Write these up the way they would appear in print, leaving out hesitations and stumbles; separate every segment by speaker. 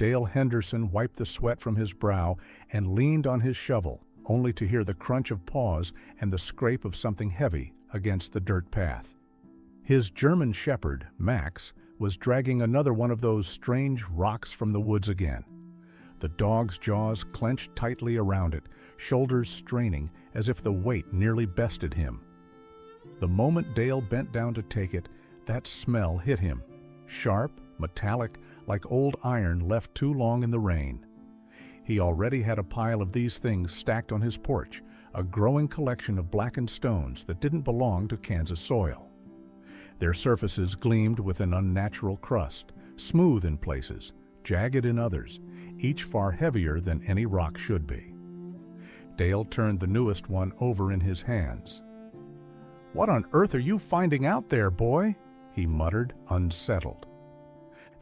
Speaker 1: Dale Henderson wiped the sweat from his brow and leaned on his shovel, only to hear the crunch of paws and the scrape of something heavy against the dirt path. His German shepherd, Max, was dragging another one of those strange rocks from the woods again. The dog's jaws clenched tightly around it, shoulders straining as if the weight nearly bested him. The moment Dale bent down to take it, that smell hit him, sharp, metallic, like old iron left too long in the rain. He already had a pile of these things stacked on his porch, a growing collection of blackened stones that didn't belong to Kansas soil. Their surfaces gleamed with an unnatural crust, smooth in places, jagged in others, each far heavier than any rock should be. Dale turned the newest one over in his hands. "What on earth are you finding out there, boy?" he muttered, unsettled.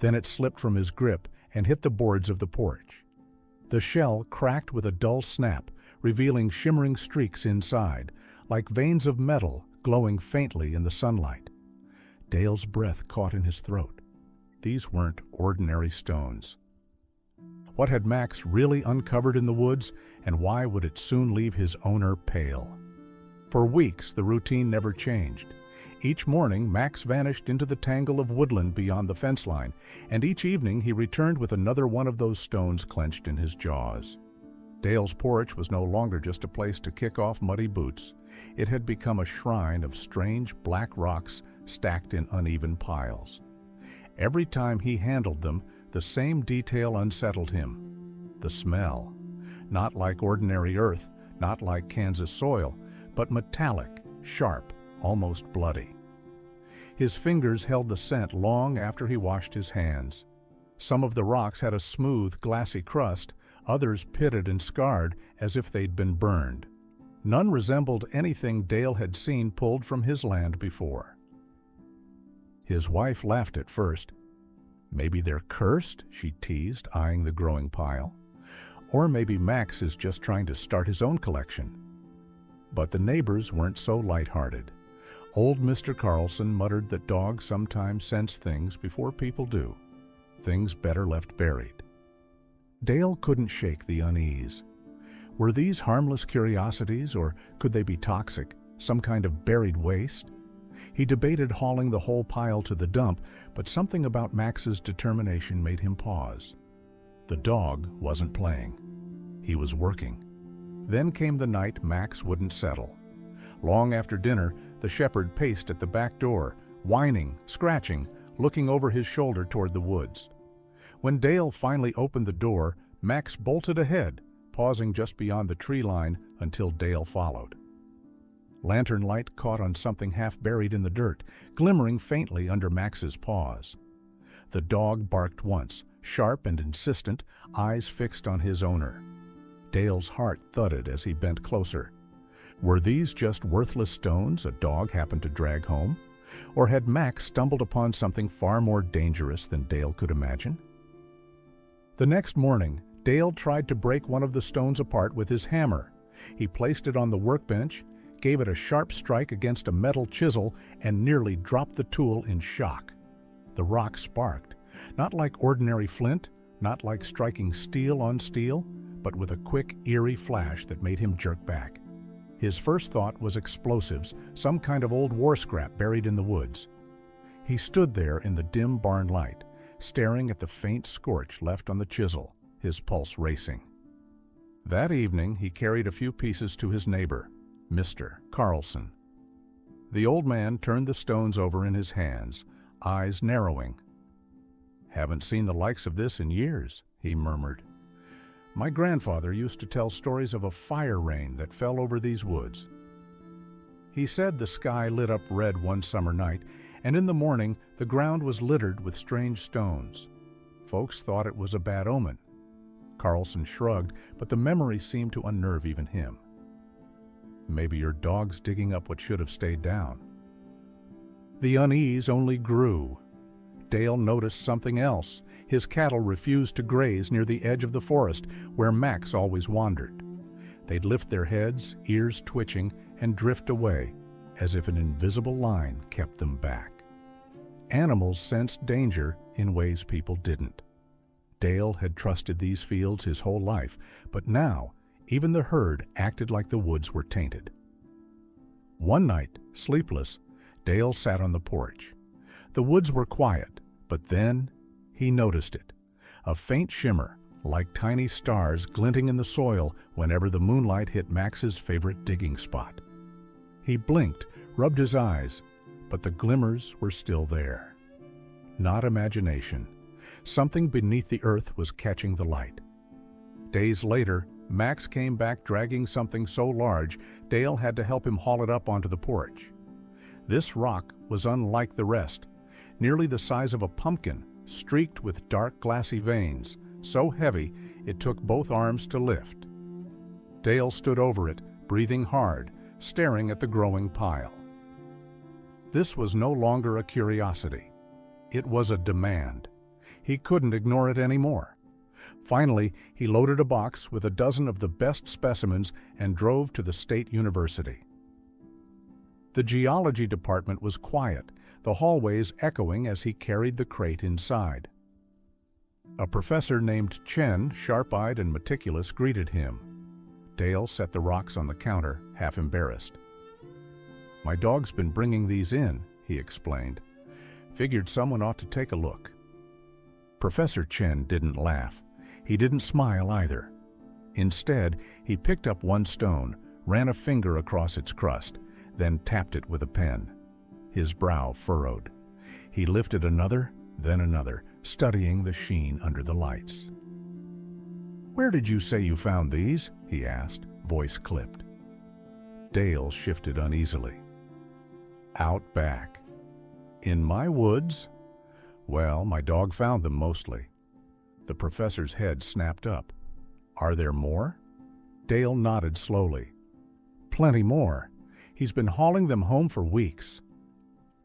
Speaker 1: Then it slipped from his grip and hit the boards of the porch. The shell cracked with a dull snap, revealing shimmering streaks inside, like veins of metal glowing faintly in the sunlight. Dale's breath caught in his throat. These weren't ordinary stones. What had Max really uncovered in the woods, and why would it soon leave his owner pale? For weeks, the routine never changed. Each morning, Max vanished into the tangle of woodland beyond the fence line, and each evening he returned with another one of those stones clenched in his jaws. Dale's porch was no longer just a place to kick off muddy boots. It had become a shrine of strange black rocks stacked in uneven piles. Every time he handled them, the same detail unsettled him. The smell. Not like ordinary earth, not like Kansas soil, but metallic, sharp, almost bloody. His fingers held the scent long after he washed his hands. Some of the rocks had a smooth, glassy crust, others pitted and scarred as if they'd been burned. None resembled anything Dale had seen pulled from his land before. His wife laughed at first. "Maybe they're cursed," she teased, eyeing the growing pile. "Or maybe Max is just trying to start his own collection." But the neighbors weren't so lighthearted. Old Mr. Carlson muttered that dogs sometimes sense things before people do, things better left buried. Dale couldn't shake the unease. Were these harmless curiosities, or could they be toxic, some kind of buried waste? He debated hauling the whole pile to the dump, but something about Max's determination made him pause. The dog wasn't playing. He was working. Then came the night Max wouldn't settle. Long after dinner, the shepherd paced at the back door, whining, scratching, looking over his shoulder toward the woods. When Dale finally opened the door, Max bolted ahead, pausing just beyond the tree line until Dale followed. Lantern light caught on something half buried in the dirt, glimmering faintly under Max's paws. The dog barked once, sharp and insistent, eyes fixed on his owner. Dale's heart thudded as he bent closer. Were these just worthless stones a dog happened to drag home? Or had Max stumbled upon something far more dangerous than Dale could imagine? The next morning, Dale tried to break one of the stones apart with his hammer. He placed it on the workbench, gave it a sharp strike against a metal chisel, and nearly dropped the tool in shock. The rock sparked, not like ordinary flint, not like striking steel on steel, but with a quick, eerie flash that made him jerk back. His first thought was explosives, some kind of old war scrap buried in the woods. He stood there in the dim barn light, staring at the faint scorch left on the chisel, his pulse racing. That evening, he carried a few pieces to his neighbor, Mr. Carlson. The old man turned the stones over in his hands, eyes narrowing. "Haven't seen the likes of this in years," he murmured. "My grandfather used to tell stories of a fire rain that fell over these woods." He said the sky lit up red one summer night, and in the morning the ground was littered with strange stones. Folks thought it was a bad omen. Carlson shrugged, but the memory seemed to unnerve even him. "Maybe your dog's digging up what should have stayed down." The unease only grew. Dale noticed something else. His cattle refused to graze near the edge of the forest where Max always wandered. They'd lift their heads, ears twitching, and drift away, as if an invisible line kept them back. Animals sensed danger in ways people didn't. Dale had trusted these fields his whole life, but now even the herd acted like the woods were tainted. One night, sleepless, Dale sat on the porch. The woods were quiet, but then he noticed it. A faint shimmer, like tiny stars glinting in the soil whenever the moonlight hit Max's favorite digging spot. He blinked, rubbed his eyes, but the glimmers were still there. Not imagination. Something beneath the earth was catching the light. Days later, Max came back dragging something so large, Dale had to help him haul it up onto the porch. This rock was unlike the rest, nearly the size of a pumpkin, streaked with dark glassy veins, so heavy it took both arms to lift. Dale stood over it, breathing hard, staring at the growing pile. This was no longer a curiosity. It was a demand. He couldn't ignore it anymore. Finally, he loaded a box with a dozen of the best specimens and drove to the state university. The geology department was quiet, the hallways echoing as he carried the crate inside. A professor named Chen, sharp-eyed and meticulous, greeted him. Dale set the rocks on the counter, half embarrassed. "My dog's been bringing these in," he explained. "Figured someone ought to take a look." Professor Chen didn't laugh. He didn't smile either. Instead, he picked up one stone, ran a finger across its crust, then tapped it with a pen. His brow furrowed. He lifted another, then another, studying the sheen under the lights. "Where did you say you found these?" he asked, voice clipped. Dale shifted uneasily. "Out back." "In my woods?" "Well, my dog found them mostly." The professor's head snapped up. "Are there more?" Dale nodded slowly. "Plenty more. He's been hauling them home for weeks."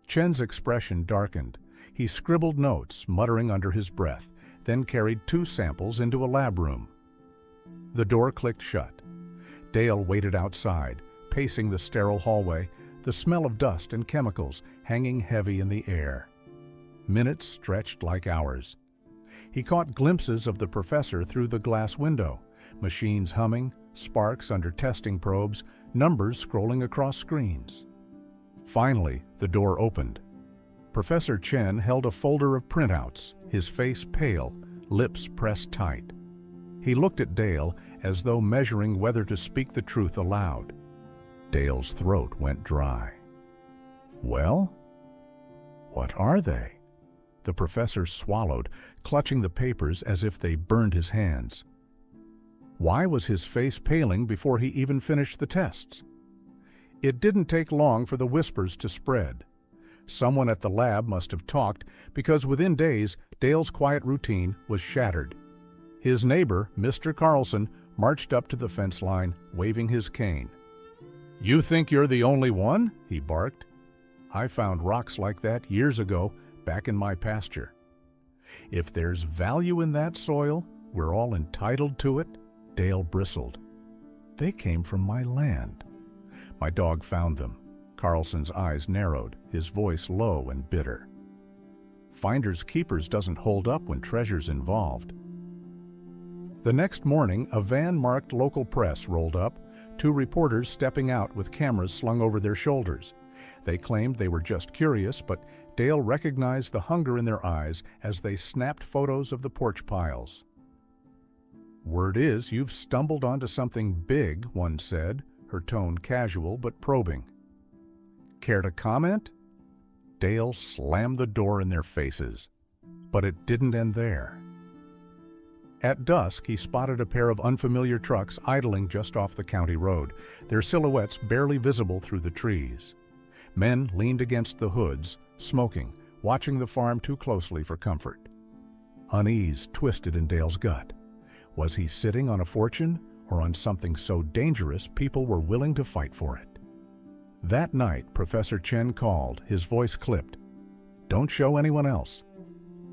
Speaker 1: Chen's expression darkened. He scribbled notes, muttering under his breath, then carried 2 samples into a lab room. The door clicked shut. Dale waited outside, pacing the sterile hallway, the smell of dust and chemicals hanging heavy in the air. Minutes stretched like hours. He caught glimpses of the professor through the glass window, machines humming, sparks under testing probes, numbers scrolling across screens. Finally, the door opened. Professor Chen held a folder of printouts, his face pale, lips pressed tight. He looked at Dale as though measuring whether to speak the truth aloud. Dale's throat went dry. "Well? What are they?" The professor swallowed, clutching the papers as if they burned his hands. Why was his face paling before he even finished the tests? It didn't take long for the whispers to spread. Someone at the lab must have talked, because within days, Dale's quiet routine was shattered. His neighbor, Mr. Carlson, marched up to the fence line, waving his cane. "You think you're the only one?" he barked. "I found rocks like that years ago, back in my pasture. If there's value in that soil, we're all entitled to it." Dale bristled. "They came from my land. My dog found them." Carlson's eyes narrowed, his voice low and bitter. "Finders keepers doesn't hold up when treasure's involved." The next morning, a van marked local press rolled up, 2 reporters stepping out with cameras slung over their shoulders. They claimed they were just curious, but Dale recognized the hunger in their eyes as they snapped photos of the porch piles. "Word is you've stumbled onto something big," one said, her tone casual but probing. "Care to comment?" Dale slammed the door in their faces. But it didn't end there. At dusk, he spotted a pair of unfamiliar trucks idling just off the county road, their silhouettes barely visible through the trees. Men leaned against the hoods, smoking, watching the farm too closely for comfort. Unease twisted in Dale's gut. Was he sitting on a fortune, or on something so dangerous people were willing to fight for it? That night, Professor Chen called, his voice clipped. "Don't show anyone else.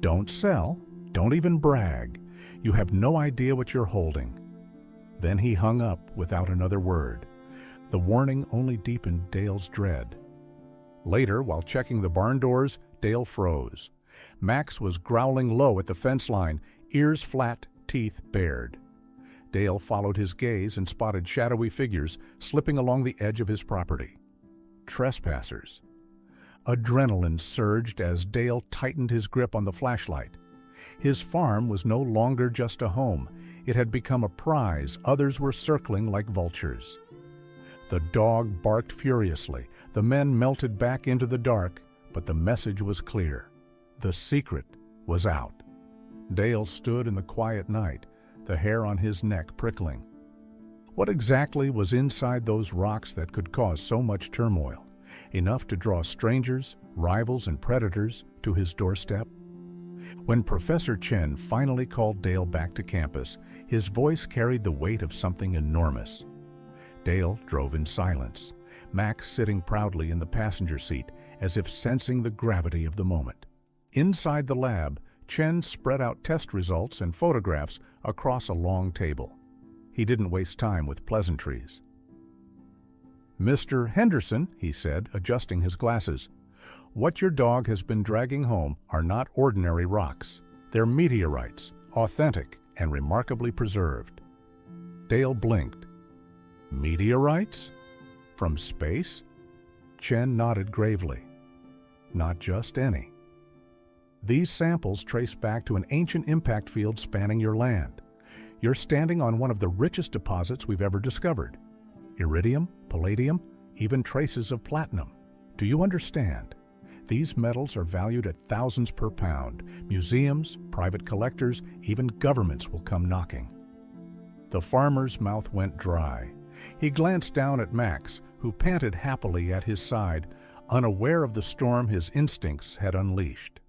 Speaker 1: Don't sell. Don't even brag. You have no idea what you're holding." Then he hung up without another word. The warning only deepened Dale's dread. Later, while checking the barn doors, Dale froze. Max was growling low at the fence line, ears flat, teeth bared. Dale followed his gaze and spotted shadowy figures slipping along the edge of his property. Trespassers. Adrenaline surged as Dale tightened his grip on the flashlight. His farm was no longer just a home. It had become a prize others were circling like vultures. The dog barked furiously. The men melted back into the dark, but the message was clear. The secret was out. Dale stood in the quiet night, the hair on his neck prickling. What exactly was inside those rocks that could cause so much turmoil, enough to draw strangers, rivals, and predators to his doorstep? When Professor Chen finally called Dale back to campus, his voice carried the weight of something enormous. Dale drove in silence, Max sitting proudly in the passenger seat as if sensing the gravity of the moment. Inside the lab, Chen spread out test results and photographs across a long table. He didn't waste time with pleasantries. "Mr. Henderson," he said, adjusting his glasses, "what your dog has been dragging home are not ordinary rocks. They're meteorites, authentic and remarkably preserved." Dale blinked. "Meteorites? From space?" Chen nodded gravely. "Not just any. These samples trace back to an ancient impact field spanning your land. You're standing on one of the richest deposits we've ever discovered. Iridium, palladium, even traces of platinum. Do you understand? These metals are valued at thousands per pound. Museums, private collectors, even governments will come knocking." The farmer's mouth went dry. He glanced down at Max, who panted happily at his side, unaware of the storm his instincts had unleashed.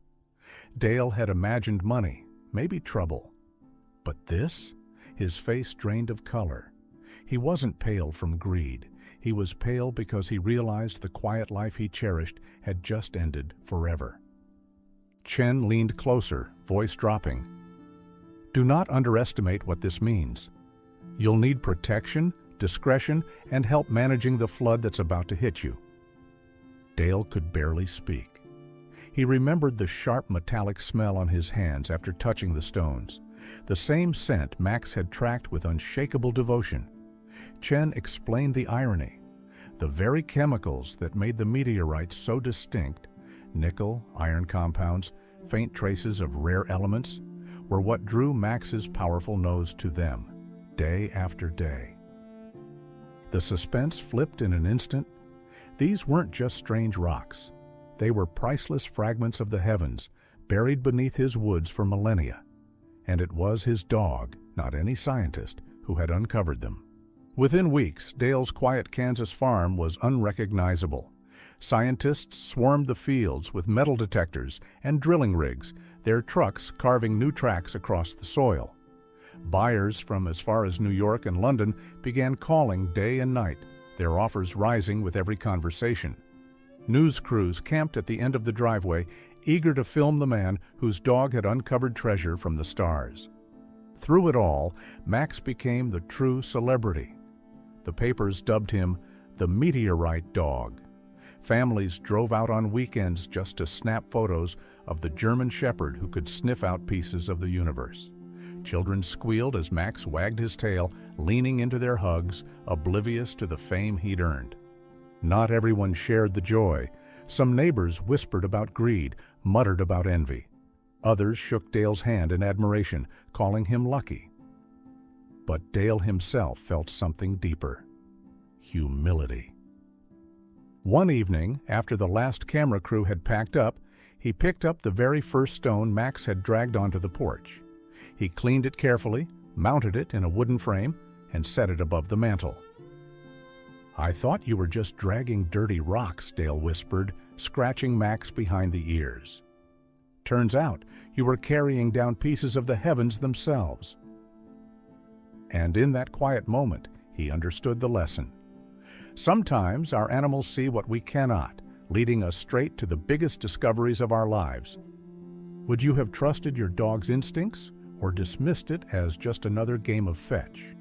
Speaker 1: Dale had imagined money, maybe trouble. But this? His face drained of color. He wasn't pale from greed. He was pale because he realized the quiet life he cherished had just ended forever. Chen leaned closer, voice dropping. "Do not underestimate what this means. You'll need protection, discretion, and help managing the flood that's about to hit you." Dale could barely speak. He remembered the sharp metallic smell on his hands after touching the stones, the same scent Max had tracked with unshakable devotion. Chen explained the irony. The very chemicals that made the meteorites so distinct, nickel, iron compounds, faint traces of rare elements, were what drew Max's powerful nose to them, day after day. The suspense flipped in an instant. These weren't just strange rocks. They were priceless fragments of the heavens, buried beneath his woods for millennia. And it was his dog, not any scientist, who had uncovered them. Within weeks, Dale's quiet Kansas farm was unrecognizable. Scientists swarmed the fields with metal detectors and drilling rigs, their trucks carving new tracks across the soil. Buyers from as far as New York and London began calling day and night, their offers rising with every conversation. News crews camped at the end of the driveway, eager to film the man whose dog had uncovered treasure from the stars. Through it all, Max became the true celebrity. The papers dubbed him the Meteorite Dog. Families drove out on weekends just to snap photos of the German Shepherd who could sniff out pieces of the universe. Children squealed as Max wagged his tail, leaning into their hugs, oblivious to the fame he'd earned. Not everyone shared the joy. Some neighbors whispered about greed, muttered about envy. Others shook Dale's hand in admiration, calling him lucky. But Dale himself felt something deeper: humility. One evening, after the last camera crew had packed up, he picked up the very first stone Max had dragged onto the porch. He cleaned it carefully, mounted it in a wooden frame, and set it above the mantel. "I thought you were just dragging dirty rocks," Dale whispered, scratching Max behind the ears. "Turns out you were carrying down pieces of the heavens themselves." And in that quiet moment, he understood the lesson. Sometimes our animals see what we cannot, leading us straight to the biggest discoveries of our lives. Would you have trusted your dog's instincts or dismissed it as just another game of fetch?